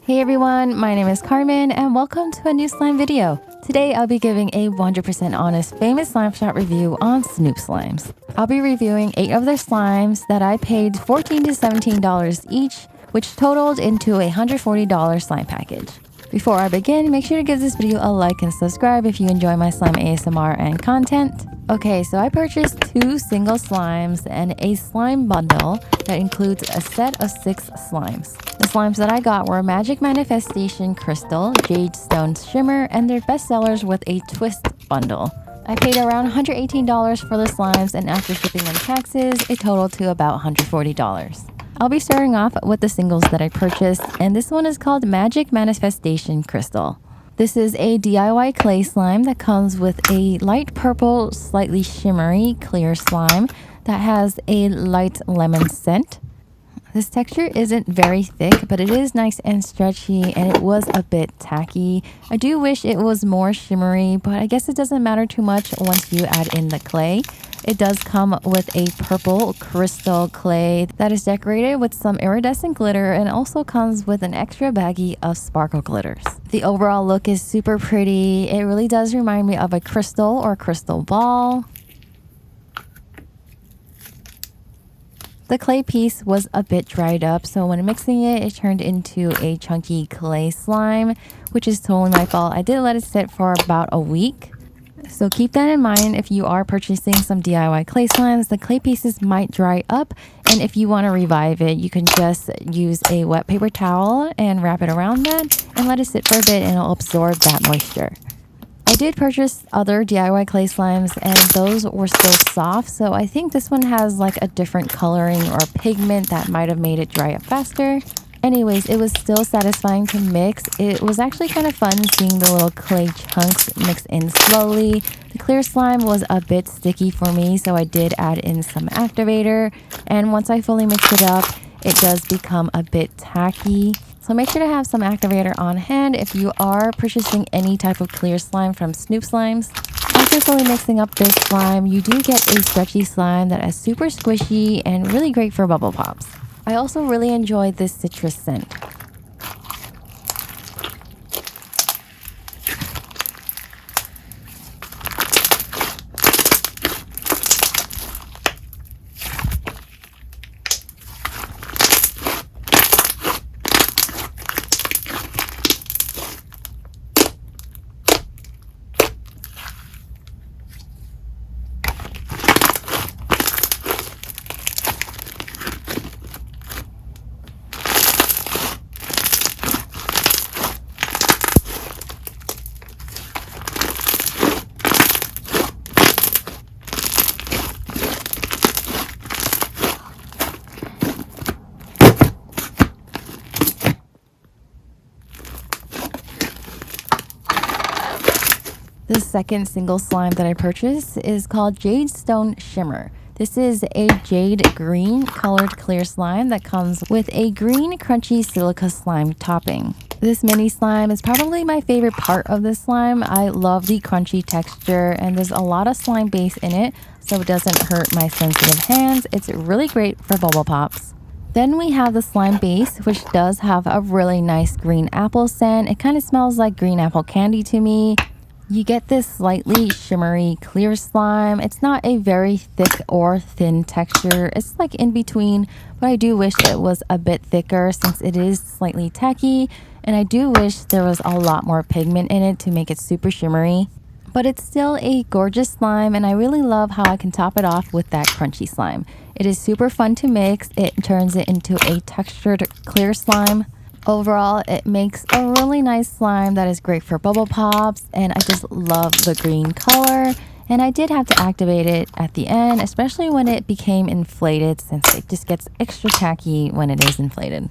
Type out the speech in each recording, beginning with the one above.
Hey everyone, my name is Carmen and welcome to a new slime video. Today I'll be giving a 100% honest famous slime shop review on Snoop Slimes. I'll be reviewing 8 of their slimes that I paid $14 to $17 each, which totaled into a $140 slime package. Before I begin, make sure to give this video a like and subscribe if you enjoy my slime ASMR and content. Okay, so I purchased 2 single slimes and a slime bundle that includes a set of 6 slimes. The slimes that I got were Magic Manifestation Crystal, Jade Stone Shimmer, and their bestsellers with a twist bundle. I paid around $118 for the slimes, and after shipping and taxes, it totaled to about $140. I'll be starting off with the singles that I purchased, and this one is called Magic Manifestation Crystal. This is a DIY clay slime that comes with a light purple, slightly shimmery clear slime that has a light lemon scent. This texture isn't very thick, but it is nice and stretchy, and it was a bit tacky. I do wish it was more shimmery, but I guess it doesn't matter too much once you add in the clay. It does come with a purple crystal clay that is decorated with some iridescent glitter and also comes with an extra baggie of sparkle glitters. The overall look is super pretty. It really does remind me of a crystal or crystal ball. The clay piece was a bit dried up, so when mixing it, it turned into a chunky clay slime, which is totally my fault. I did let it sit for about a week. So keep that in mind if you are purchasing some DIY clay slimes. The clay pieces might dry up, and if you want to revive it, you can just use a wet paper towel and wrap it around that and let it sit for a bit, and it'll absorb that moisture. I did purchase other DIY clay slimes, and those were still soft, so I think this one has like a different coloring or pigment that might have made it dry up faster. Anyways, it was still satisfying to mix. It was actually kind of fun seeing the little clay chunks mix in slowly. The clear slime was a bit sticky for me, so I did add in some activator. And once I fully mixed it up, it does become a bit tacky. So make sure to have some activator on hand if you are purchasing any type of clear slime from Snoop Slimes. After fully mixing up this slime, you do get a stretchy slime that is super squishy and really great for bubble pops. I also really enjoyed this citrus scent. The second single slime that I purchased is called Jade Stone Shimmer. This is a jade green colored clear slime that comes with a green crunchy silica slime topping. This mini slime is probably my favorite part of this slime. I love the crunchy texture, and there's a lot of slime base in it, so it doesn't hurt my sensitive hands. It's really great for bubble pops. Then we have the slime base, which does have a really nice green apple scent. It kind of smells like green apple candy to me. You get this slightly shimmery clear slime. It's not a very thick or thin texture. It's like in between, but I do wish it was a bit thicker since it is slightly tacky, and I do wish there was a lot more pigment in it to make it super shimmery. But it's still a gorgeous slime, and I really love how I can top it off with that crunchy slime. It is super fun to mix. It turns it into a textured clear slime. Overall, it makes a really nice slime that is great for bubble pops, and I just love the green color. And I did have to activate it at the end, especially when it became inflated, since it just gets extra tacky when it is inflated.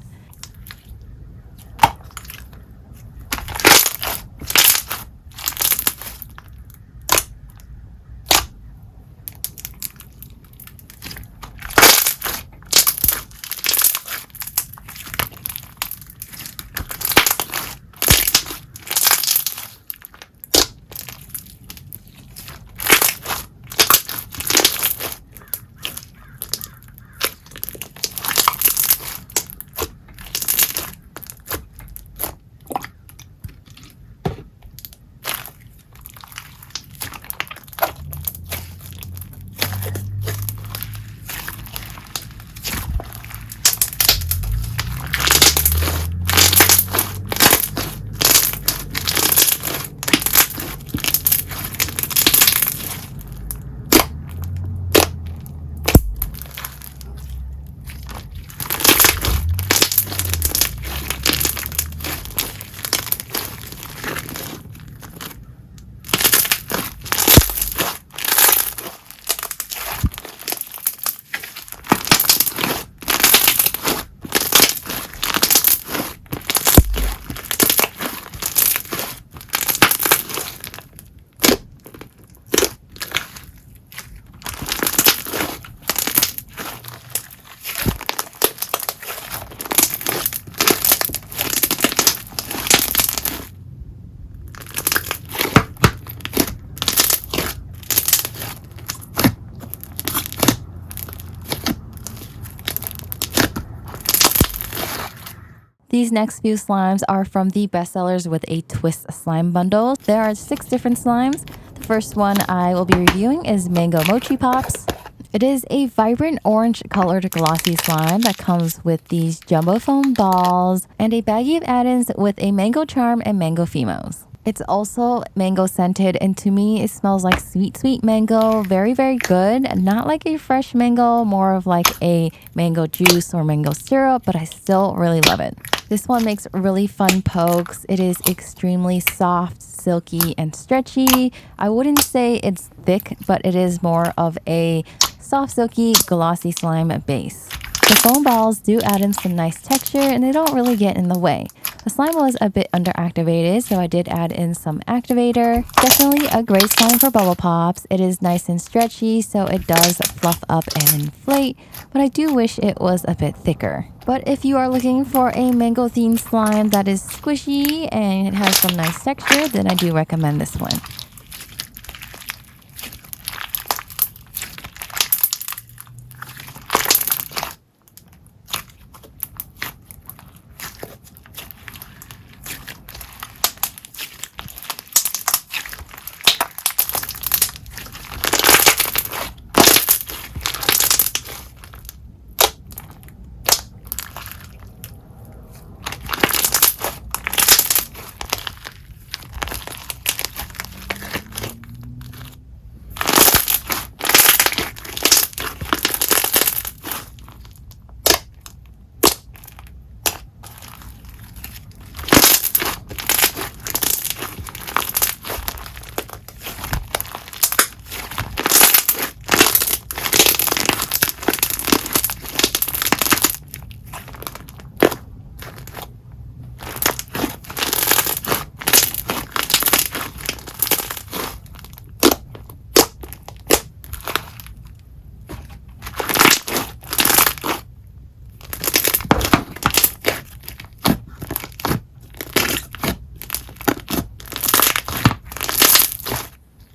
These next few slimes are from the bestsellers with a twist slime bundle. There are 6 different slimes. The first one I will be reviewing is Mango Mochi Pops. It is a vibrant orange colored glossy slime that comes with these jumbo foam balls and a baggie of add-ins with a mango charm and mango fimos. It's also mango scented, and to me it smells like sweet mango. Very good. Not like a fresh mango, more of like a mango juice or mango syrup, but I still really love it. This one makes really fun pokes. It is extremely soft, silky, and stretchy. I wouldn't say it's thick, but it is more of a soft, silky, glossy slime base. The foam balls do add in some nice texture and they don't really get in the way. The slime was a bit underactivated, so I did add in some activator. Definitely a great slime for bubble pops. It is nice and stretchy, so it does fluff up and inflate, but I do wish it was a bit thicker. But if you are looking for a mango themed slime that is squishy and it has some nice texture, then I do recommend this one.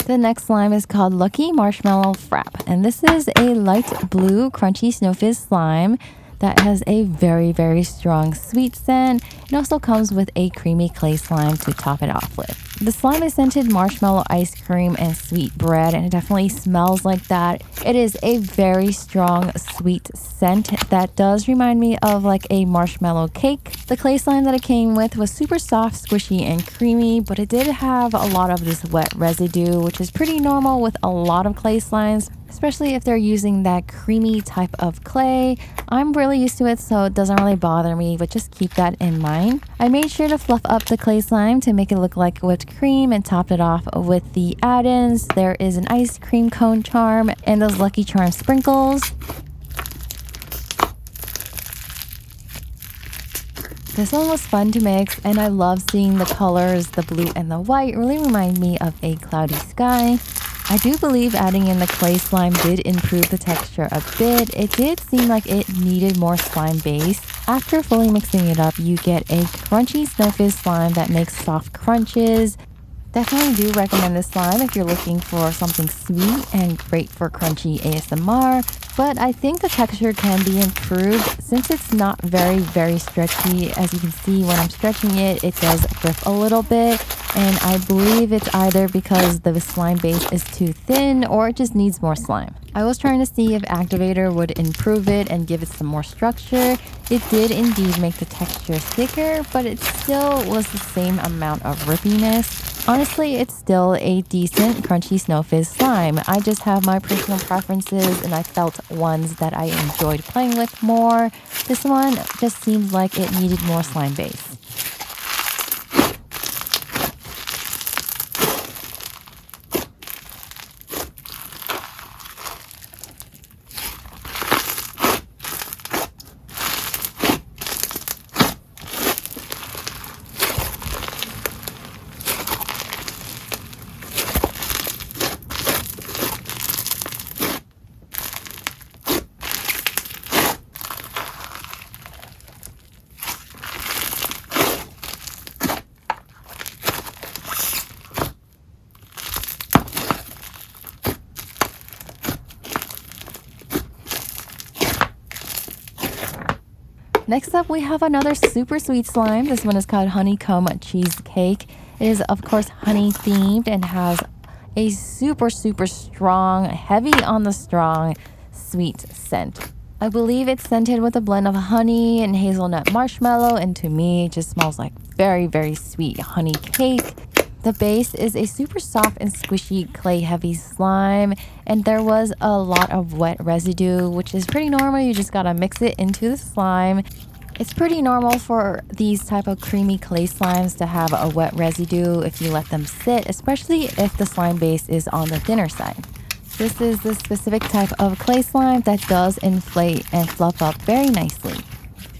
The next slime is called Lucky Marshmallow Frappe, and this is a light blue crunchy snow fizz slime that has a very strong sweet scent. It also comes with a creamy clay slime to top it off with. The slime is scented marshmallow ice cream and sweet bread, and it definitely smells like that. It is a very strong sweet scent that does remind me of like a marshmallow cake. The clay slime that it came with was super soft, squishy, and creamy, but it did have a lot of this wet residue, which is pretty normal with a lot of clay slimes, especially if they're using that creamy type of clay. I'm really used to it, so it doesn't really bother me, but just keep that in mind. I made sure to fluff up the clay slime to make it look like whipped cream and topped it off with the add-ins. There is an ice cream cone charm and those Lucky Charm sprinkles. This one was fun to mix, and I love seeing the colors. The blue and the white really remind me of a cloudy sky. I do believe adding in the clay slime did improve the texture a bit. It did seem like it needed more slime base. After fully mixing it up, you get a crunchy snow fizz slime that makes soft crunches. Definitely do recommend this slime if you're looking for something sweet and great for crunchy ASMR. But I think the texture can be improved since it's not very stretchy. As you can see, when I'm stretching it, it does grip a little bit. And I believe it's either because the slime base is too thin or it just needs more slime. I was trying to see if activator would improve it and give it some more structure. It did indeed make the texture thicker, but it still was the same amount of rippiness. Honestly, it's still a decent crunchy snow fizz slime. I just have my personal preferences and I felt ones that I enjoyed playing with more. This one just seems like it needed more slime base. Next up, we have another super sweet slime. This one is called honeycomb cheesecake. It is, of course, honey themed and has a super strong, heavy on the strong, sweet scent. I believe it's scented with a blend of honey and hazelnut marshmallow, and to me, it just smells like very sweet honey cake. The base is a super soft and squishy clay heavy slime, and there was a lot of wet residue, which is pretty normal. You just gotta mix it into the slime. It's pretty normal for these type of creamy clay slimes to have a wet residue if you let them sit, especially if the slime base is on the thinner side. This is the specific type of clay slime that does inflate and fluff up very nicely.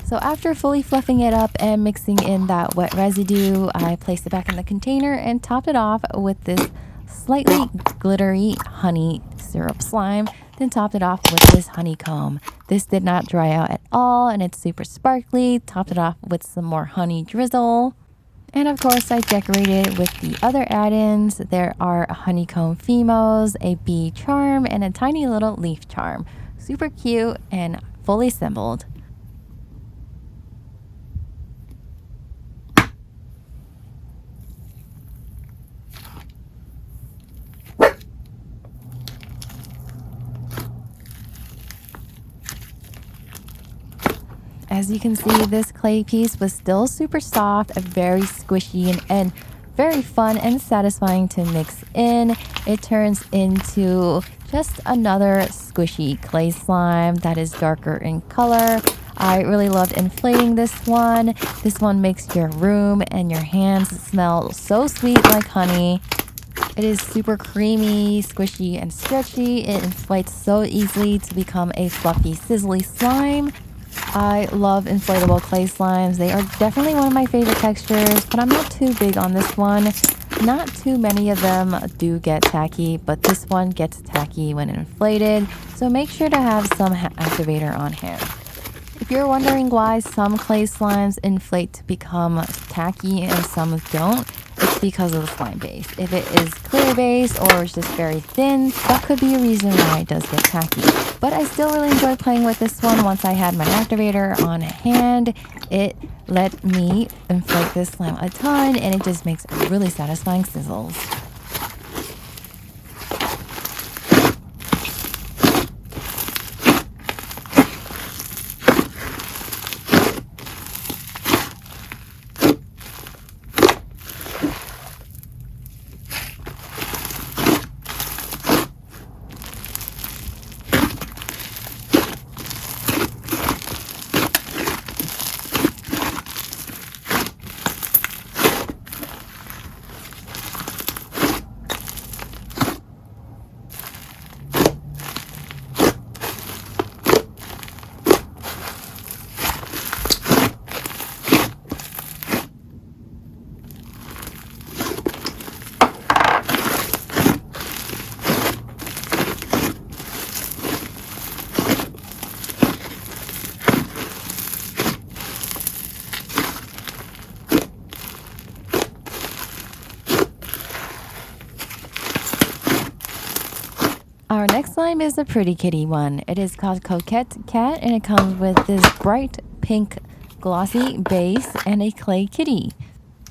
So after fully fluffing it up and mixing in that wet residue, I placed it back in the container and topped it off with this slightly glittery honey syrup slime, then topped it off with this honeycomb. This did not dry out at all and it's super sparkly. Topped it off with some more honey drizzle. And of course, I decorated with the other add-ins. There are honeycomb phemos, a bee charm, and a tiny little leaf charm. Super cute and fully assembled. As you can see, this clay piece was still super soft, very squishy, and very fun and satisfying to mix in. It turns into just another squishy clay slime that is darker in color. I really loved inflating this one. This one makes your room and your hands smell so sweet like honey. It is super creamy, squishy, and stretchy. It inflates so easily to become a fluffy, sizzly slime. I love inflatable clay slimes. They are definitely one of my favorite textures, but I'm not too big on this one. Not too many of them do get tacky, but this one gets tacky when inflated, so make sure to have some activator on hand. If you're wondering why some clay slimes inflate to become tacky and some don't, it's because of the slime base. If it is clear base or it's just very thin, that could be a reason why it does get tacky. But I still really enjoyed playing with this one once I had my activator on hand. It let me inflate this slime a ton and it just makes really satisfying sizzles. Our next slime is a pretty kitty one. It is called Coquette Cat and it comes with this bright pink glossy base and a clay kitty.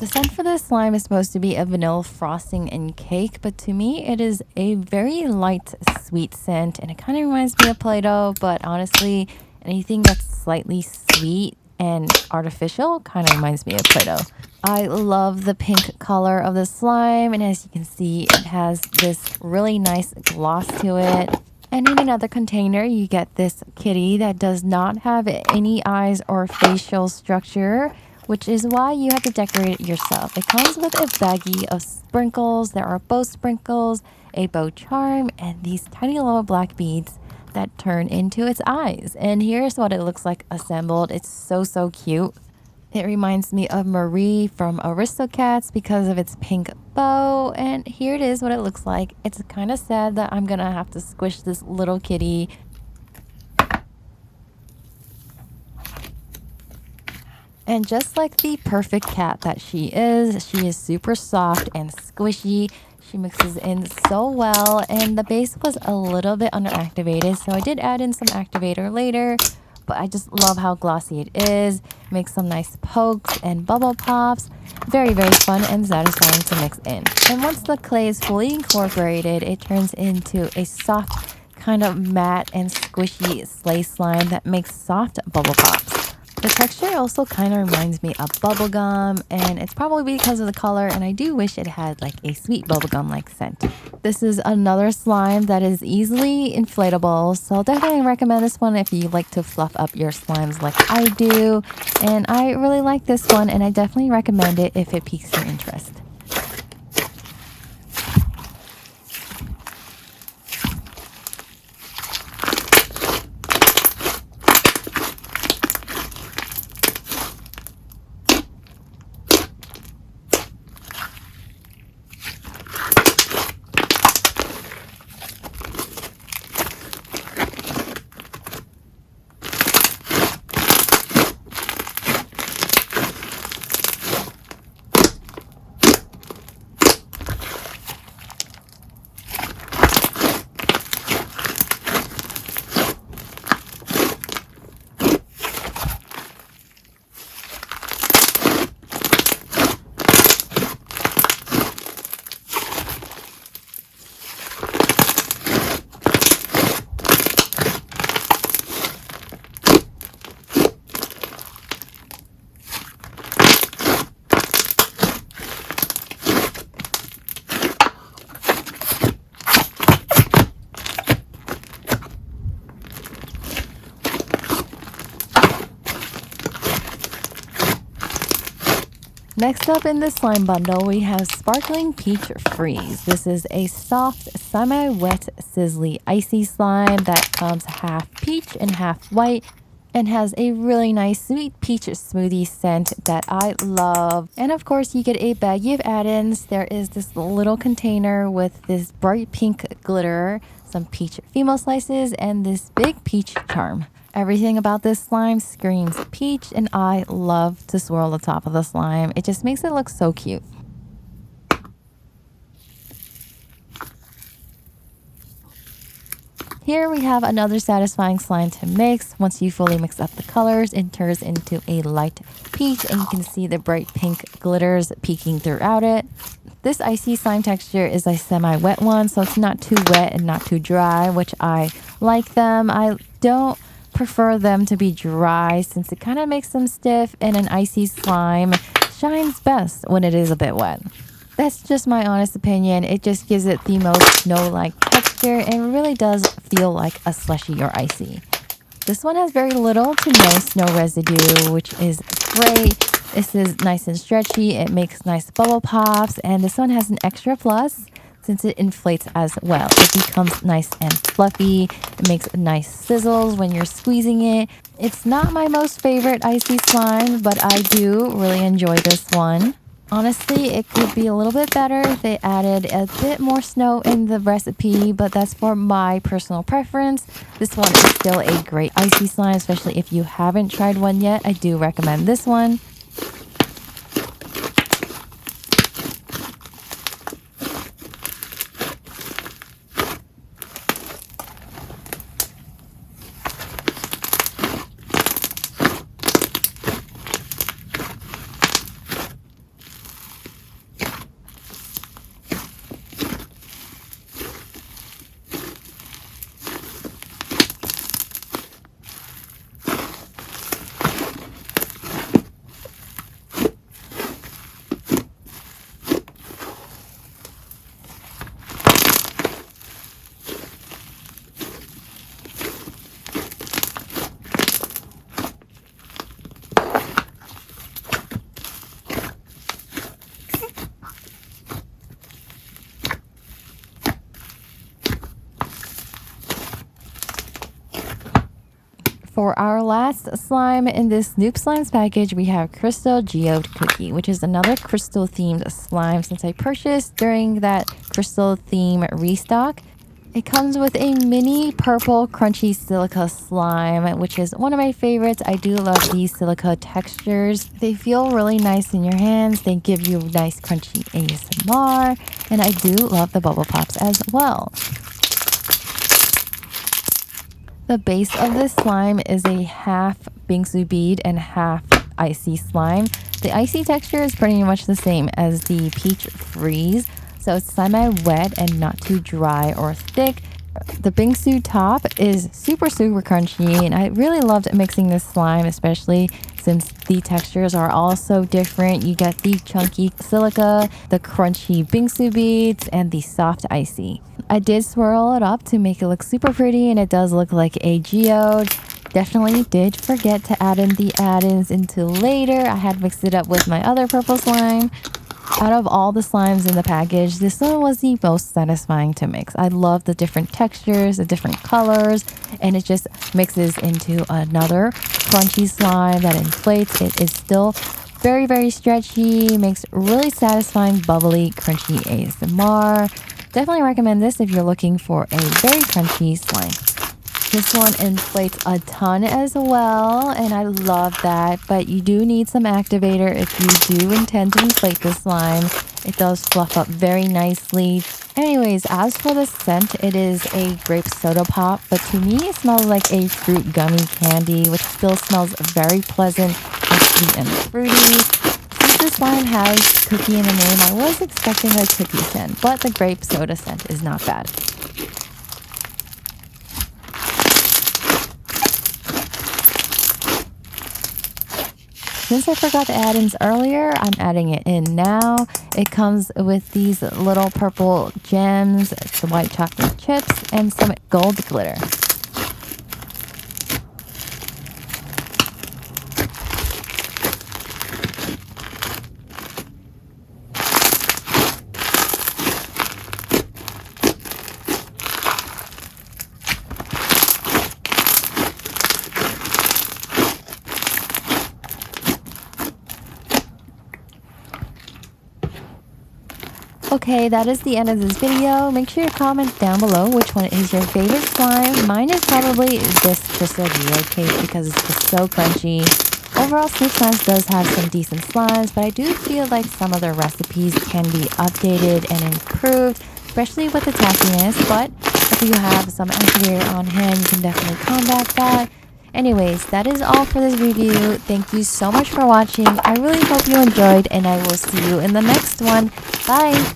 The scent for this slime is supposed to be a vanilla frosting and cake, but to me it is a very light sweet scent and it kind of reminds me of Play-Doh, but honestly anything that's slightly sweet and artificial kind of reminds me of Play-Doh. I love the pink color of the slime, and as you can see it has this really nice gloss to it. And in another container you get this kitty that does not have any eyes or facial structure, which is why you have to decorate it yourself. It comes with a baggie of sprinkles. There are bow sprinkles, a bow charm, and these tiny little black beads that turn into its eyes. And here's what it looks like assembled. It's so cute. It reminds me of Marie from Aristocats because of its pink bow. And here it is what it looks like. It's kind of sad that I'm gonna have to squish this little kitty. And just like the perfect cat that she is super soft and squishy. She mixes in so well, and the base was a little bit underactivated, so I did add in some activator later. but I just love how glossy it is. Makes some nice pokes and bubble pops. Very, very fun and satisfying to mix in. And once the clay is fully incorporated, it turns into a soft, kind of matte and squishy sleigh slime that makes soft bubble pops. The texture also kind of reminds me of bubblegum, and it's probably because of the color, and I do wish it had like a sweet bubblegum-like scent. This is another slime that is easily inflatable, so I'll definitely recommend this one if you like to fluff up your slimes like I do. And I really like this one, and I definitely recommend it if it piques your interest. Next up in the slime bundle, we have Sparkling Peach Freeze. This is a soft, semi-wet, sizzly, icy slime that comes half peach and half white and has a really nice sweet peach smoothie scent that I love. And of course, you get a baggie of add-ins. There is this little container with this bright pink glitter, some peach female slices, and this big peach charm. Everything about this slime screams peach, and I love to swirl the top of the slime. It just makes it look so cute. Here we have another satisfying slime to mix. Once you fully mix up the colors, it turns into a light peach, and you can see the bright pink glitters peeking throughout it. This icy slime texture is a semi-wet one, so it's not too wet and not too dry, which I like them. I don't prefer them to be dry since it kind of makes them stiff, and an icy slime shines best when it is a bit wet. That's just my honest opinion. It just gives it the most snow-like texture and really does feel like a slushy or icy. This one has very little to no snow residue, which is great. This is nice and stretchy. It makes nice bubble pops, and this one has an extra plus since it inflates as well. It becomes nice and fluffy. It makes nice sizzles when you're squeezing it. It's not my most favorite icy slime, but I do really enjoy this one. Honestly, it could be a little bit better if they added a bit more snow in the recipe, but that's for my personal preference. This one is still a great icy slime, especially if you haven't tried one yet. I do recommend this one. For our last slime in this Snoop Slimes package, we have Crystal Geode Cookie, which is another crystal themed slime since I purchased during that crystal theme restock. It comes with a mini purple crunchy silica slime, which is one of my favorites. I do love these silica textures. They feel really nice in your hands. They give you nice crunchy ASMR, and I do love the bubble pops as well. The base of this slime is a half bingsu bead and half icy slime. The icy texture is pretty much the same as the peach freeze, so it's semi-wet and not too dry or thick. The bingsu top is super crunchy, and I really loved mixing this slime, especially since the textures are all so different. You get the chunky silica, the crunchy bingsu beads, and the soft icy. I did swirl it up to make it look super pretty, and it does look like a geode. Definitely did forget to add in the add-ins until later. I had mixed it up with my other purple slime. Out of all the slimes in the package, this one was the most satisfying to mix. I love the different textures, the different colors, and it just mixes into another crunchy slime that inflates. It is still very stretchy, makes really satisfying, bubbly, crunchy ASMR. Definitely recommend this if you're looking for a very crunchy slime. This one inflates a ton as well, and I love that, but you do need some activator if you do intend to inflate the slime. It does fluff up very nicely. Anyways, as for the scent, it is a grape soda pop, but to me it smells like a fruit gummy candy, which still smells very pleasant and sweet and fruity. Since this slime has cookie in the name, I was expecting a cookie scent, but the grape soda scent is not bad. Since I forgot the add-ins earlier, I'm adding it in now. It comes with these little purple gems, some white chocolate chips, and some gold glitter. Okay, that is the end of this video. Make sure you comment down below which one is your favorite slime. Mine is probably this crystal geode cake because it's just so crunchy. Overall, Snoopslimes does have some decent slimes, but I do feel like some of their recipes can be updated and improved, especially with the tackiness. But if you have some activator on hand, you can definitely combat that. Anyways, that is all for this review. Thank you so much for watching. I really hope you enjoyed, and I will see you in the next one. Bye!